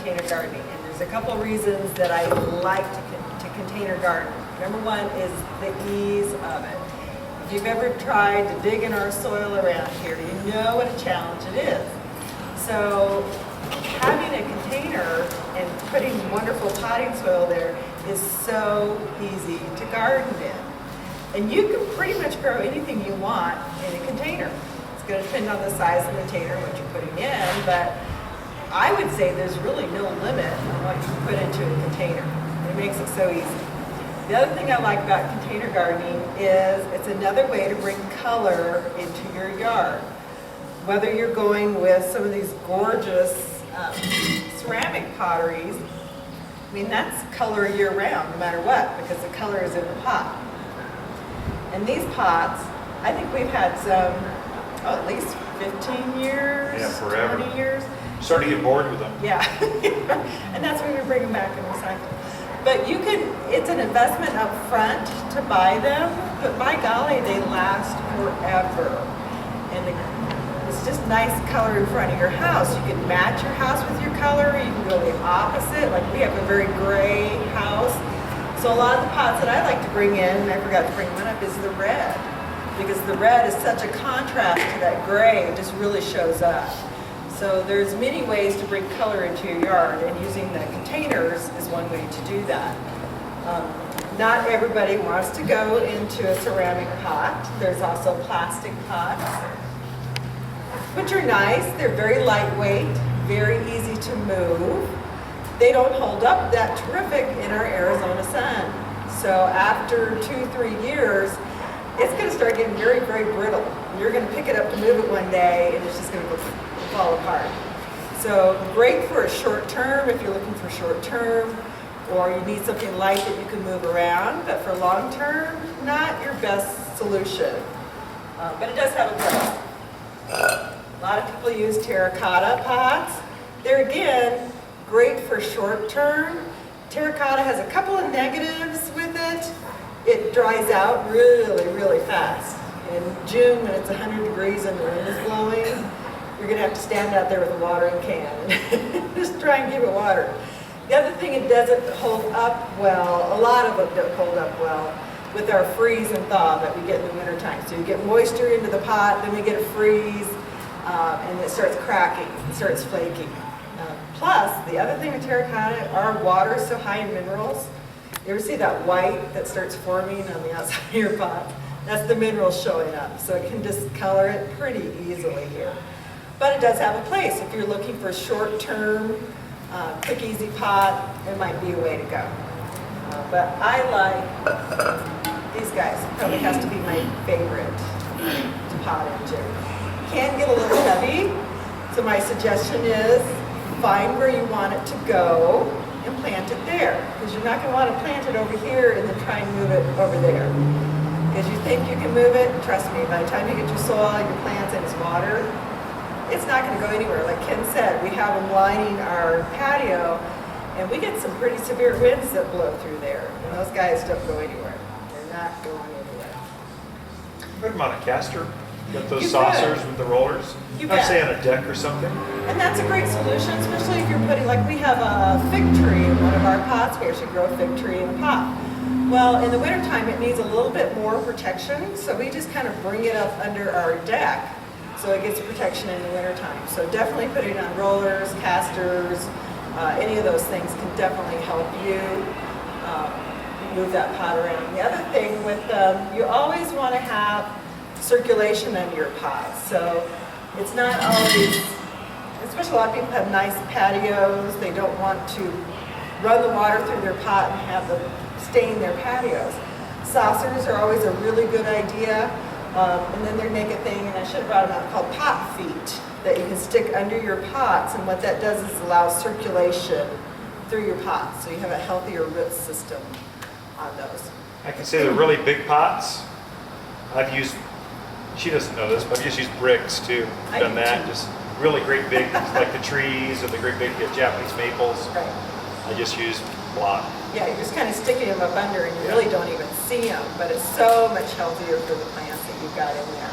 container gardening, and there's a couple reasons that I like to container garden. Number one is the ease of it. If you've ever tried to dig in our soil around here, you know what a challenge it is. So having a container and putting wonderful potting soil there is so easy to garden in. And you can pretty much grow anything you want in a container. It's going to depend on the size of the container, what you're putting in, but I would say there's really no limit on what you can put into a container. It makes it so easy. The other thing I like about container gardening is it's another way to bring color into your yard. Whether you're going with some of these gorgeous ceramic potteries, I mean, that's color year-round, no matter what, because the color is in the pot. And these pots, I think we've had some, at least 15 years, Yeah, forever. 20 years. Starting to get bored with them. Yeah, and that's when we bring them back and recycle. But you can, it's an investment up front to buy them, but by golly, they last forever. And it's just nice color in front of your house. You can match your house with your color, you can go the opposite. Like we have a very gray house. So a lot of the pots that I like to bring in, and I forgot to bring one up, is the red. Because the red is such a contrast to that gray, it just really shows up. So there's many ways to bring color into your yard, and using the containers is one way to do that. Not everybody wants to go into a ceramic pot. There's also plastic pots, which are nice. They're very lightweight, very easy to move. They don't hold up that terrific in our Arizona sun. So after 2-3 years, it's going to start getting very, very brittle. You're going to pick it up to move it one day, and it's just going to fall apart. So great for a short term if you're looking for short term, or you need something light that you can move around, but for long term, not your best solution. But it does have a place. A lot of people use terracotta pots. They're, again, great for short term. Terracotta has a couple of negatives with it. It dries out really, really fast. In June, when it's 100 degrees and the wind is blowing, you're going to have to stand out there with a watering can and just try and keep it watered. The other thing it doesn't hold up well, a lot of them don't hold up well, with our freeze and thaw that we get in the wintertime. So you get moisture into the pot, then we get a freeze, and it starts cracking, it starts flaking. Plus, the other thing with terracotta, our water is so high in minerals. You ever see that white that starts forming on the outside of your pot? That's the minerals showing up, so it can discolor it pretty easily here. But it does have a place. If you're looking for a short-term, quick, easy pot, it might be a way to go. But I like these guys. Probably has to be my favorite to pot into. Can get a little heavy, so my suggestion is find where you want it to go and plant it there. Because you're not going to want to plant it over here and then try and move it over there. Because you think you can move it, trust me, by the time you get your soil, your plants, and it's water, it's not going to go anywhere. Like Ken said, we have them lining our patio, and we get some pretty severe winds that blow through there. And those guys don't go anywhere. They're not going anywhere. Put them on a caster. Get those You saucers could. with the rollers. You I'd bet. say on a deck or something. And that's a great solution, especially if you're putting, like we have a fig tree in one of our pots. We actually grow a fig tree in a pot. Well, in the wintertime, it needs a little bit more protection, so we just kind of bring it up under our deck so it gets protection in the wintertime. So definitely putting on rollers, casters, any of those things can definitely help you move that pot around. The other thing with them, you always want to have circulation under your pot. So it's not always, especially a lot of people have nice patios, they don't want to run the water through their pot and have them stain their patios. Saucers are always a really good idea. And then they make a thing, and I should have brought them out, called pot feet, that you can stick under your pots, and what that does is allow circulation through your pots, so you have a healthier root system on those. I can say the really big pots, I've used, she doesn't know this, but I've just used bricks too. I Done do that, too. just really great big, like the trees or the great big Japanese maples. Right. I just use block. Yeah, you're just kind of sticking them up under, and you really don't even see them, but it's so much healthier for the plants that you've got in there.